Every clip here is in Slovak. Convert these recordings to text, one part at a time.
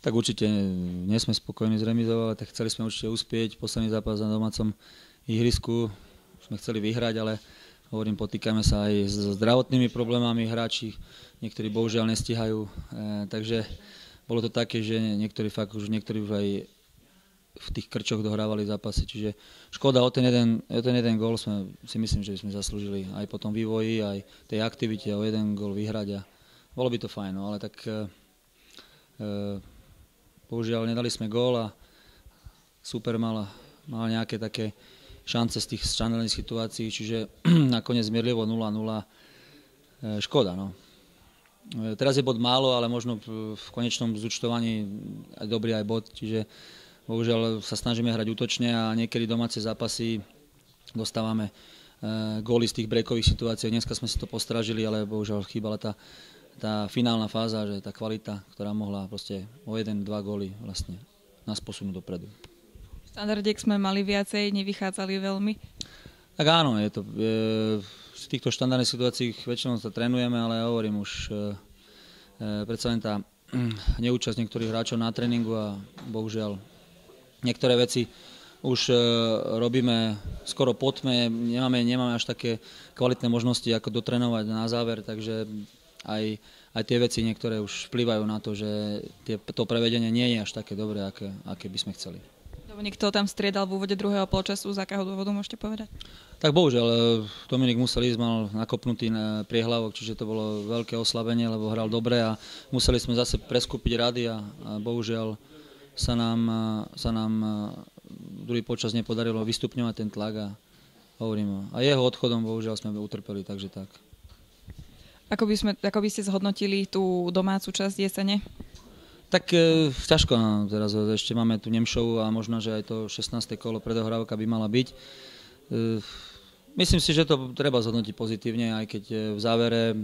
Tak určite nie sme spokojní s remizou, ale tak chceli sme určite uspieť. Posledný zápas na domácom ihrisku sme chceli vyhrať, ale hovorím, potýkame sa aj s zdravotnými problémami hráči. Niektorí bohužiaľ nestihajú, takže bolo to také, že niektorí už aj v tých krčoch dohrávali zápasy, čiže škoda o ten jeden gól si myslím, že sme zaslúžili aj po tom vývoji, aj tej aktivite o jeden gól vyhrať a bolo by to fajn, no, ale tak bohužiaľ nedali sme gól a super mal nejaké také šance z tých štandardných situácií, čiže nakoniec zmierlivo 0-0, škoda, no. Teraz je bod málo, ale možno v konečnom zúčtovaní aj dobrý aj bod, čiže bohužiaľ sa snažíme hrať útočne a niekedy domáce zápasy dostávame góly z tých breakových situácií. Dneska sme si to postražili, ale bohužiaľ chýbala tá finálna fáza, že tá kvalita, ktorá mohla proste o 1-2 góly vlastne nás posunúť dopredu. Standardiek sme mali viacej, nevychádzali veľmi. Tak áno, v týchto štandardných situáciách väčšinou sa trénujeme, ale ja hovorím už predsa len tá neúčasť niektorých hráčov na tréningu a bohužiaľ niektoré veci už robíme skoro po tme, nemáme až také kvalitné možnosti ako dotrénovať na záver, takže aj tie veci niektoré už vplyvajú na to, že to prevedenie nie je až také dobré, aké by sme chceli. Niekto tam striedal v úvode druhého polčasu, z akého dôvodu môžete povedať? Tak bohužiaľ, Dominik musel ísť, mal nakopnutý priehlavok, čiže to bolo veľké oslabenie, lebo hral dobre a museli sme zase preskúpiť rady a bohužiaľ sa nám druhý počas nepodarilo vystupňovať ten tlak a hovorím, a jeho odchodom bohužiaľ sme utrpeli, takže tak. Ako by ste zhodnotili tú domácu časť jesene? Tak ťažko, no, teraz ešte máme tu Nemšovu a možno, že aj to 16. kolo predohrávka by mala byť. Myslím si, že to treba zhodnotiť pozitívne, aj keď v závere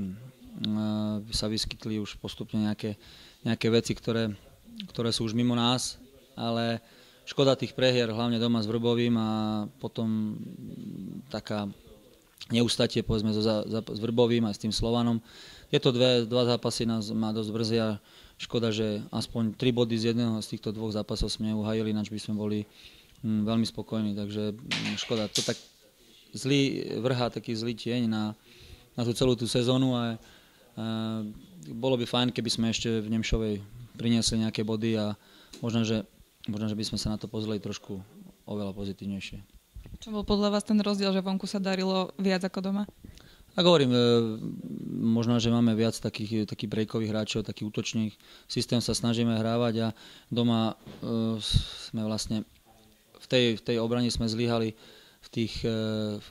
sa vyskytli už postupne nejaké veci, ktoré sú už mimo nás, ale škoda tých prehier, hlavne doma s Vrbovým a potom taká neústatie povedzme s Vrbovým aj s tým Slovanom. Tieto dva zápasy nás má dosť brzia. Škoda, že aspoň 3 body z jedného z týchto dvoch zápasov sme uhajili, ináč by sme boli veľmi spokojní, takže škoda. To tak vrhá taký zlý tieň na tú celú tú sezónu a bolo by fajn, keby sme ešte v Nemšovej priniesli nejaké body a možno, že by sme sa na to pozreli trošku oveľa pozitívnejšie. Čo bol podľa vás ten rozdiel, že vonku sa darilo viac ako doma? Tak hovorím, možno, že máme viac takých breakových hráčov, takých útočných. Systém sa snažíme hrávať a doma sme vlastne v tej obrane sme zlyhali,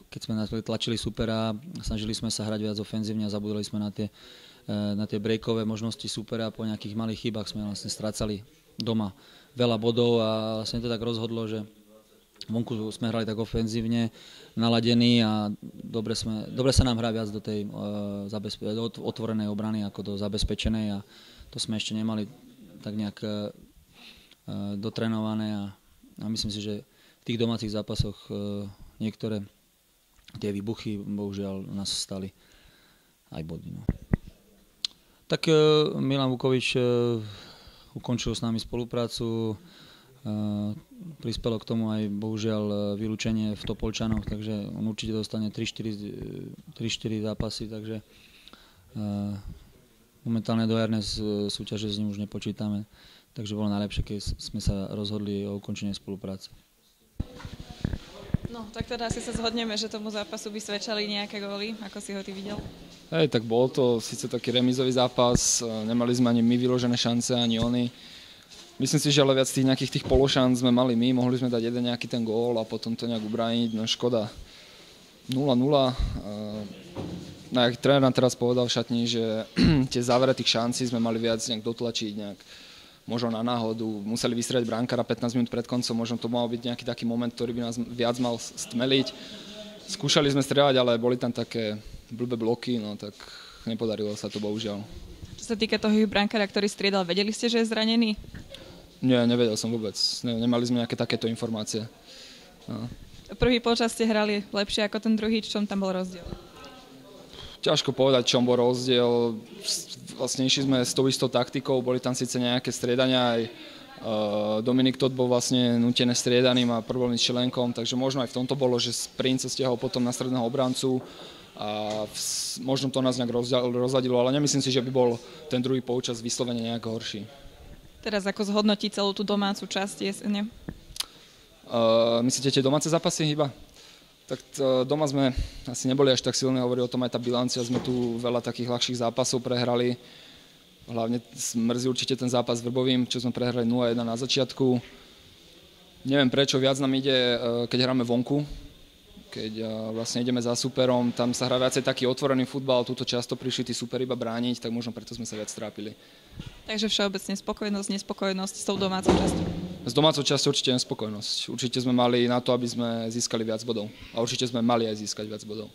keď sme tlačili supera, snažili sme sa hrať viac ofenzívne a zabudali sme na tie breakové možnosti supera. Po nejakých malých chybách sme vlastne strácali doma veľa bodov a vlastne to tak rozhodlo, že vonku sme hrali tak ofenzívne, naladení a dobre sa nám hrá viac do tej otvorenej obrany ako do zabezpečenej a to sme ešte nemali tak nejak dotrenované a myslím si, že v tých domácich zápasoch niektoré tie výbuchy bohužiaľ nás stali aj body. No. Tak Milan Vukovič ukončil s nami spoluprácu, prispelo k tomu aj bohužiaľ vylúčenie v Topolčanoch, takže on určite dostane 3-4 zápasy, takže momentálne do jarnej súťaže s ním už nepočítame, takže bolo najlepšie, keď sme sa rozhodli o ukončenie spolupráce. No, tak teda asi sa zhodneme, že tomu zápasu by svedčali nejaké góly, ako si ho ty videl? Hej, tak bol to síce taký remízový zápas, nemali sme ani my vyložené šance, ani oni. Myslím si, že ale viac tých nejakých tých pološanc sme mali my, mohli sme dať jeden nejaký ten gól a potom to nejak ubrániť, no škoda. 0-0. Jak tréner teraz povedal v šatni, že tie závere tých šancí sme mali viac nejak dotlačiť, nejak možno na náhodu, museli vystrieľať brankára 15 minút pred koncom, možno to mal byť nejaký taký moment, ktorý by nás viac mal stmeliť. Skúšali sme strieľať, ale boli tam také blbé bloky, no tak nepodarilo sa to bohužiaľ. Čo sa týka toho brankára, ktorý striedal, vedeli ste, že je zranený? Nie, nevedel som vôbec. Nemali sme nejaké takéto informácie. No. Prvý polčas ste hrali lepšie ako ten druhý, čom tam bol rozdiel? Ťažko povedať, čom bol rozdiel. Vlastne išli sme s tou istou taktikou, boli tam síce nejaké striedania, aj Dominik Todt bol vlastne nútené striedaným a prvým členkom, takže možno aj v tomto bolo, že Sprint sa stiahol potom na stredného obrancu a možno to nás nejak rozladilo, ale nemyslím si, že by bol ten druhý polčas vyslovene nejak horší. Teraz ako zhodnotiť celú tú domácu časť jesene? Myslíte tie domáce zápasy iba? Tak doma sme asi neboli až tak silní, hovorí o tom aj tá bilancia, sme tu veľa takých ľahších zápasov prehrali. Hlavne mrzí určite ten zápas s Vrbovým, čo sme prehrali 0-1 na začiatku. Neviem prečo, viac nám ide, keď hráme vonku, keď vlastne ideme za superom, tam sa hrá viacej taký otvorený futbal, túto často prišli tí super iba brániť, tak možno preto sme sa viac trápili. Takže všeobecne spokojnosť, nespokojnosť s tou domácou časťou? S domácou časťou určite nespokojnosť. Určite sme mali na to, aby sme získali viac bodov. A určite sme mali aj získať viac bodov.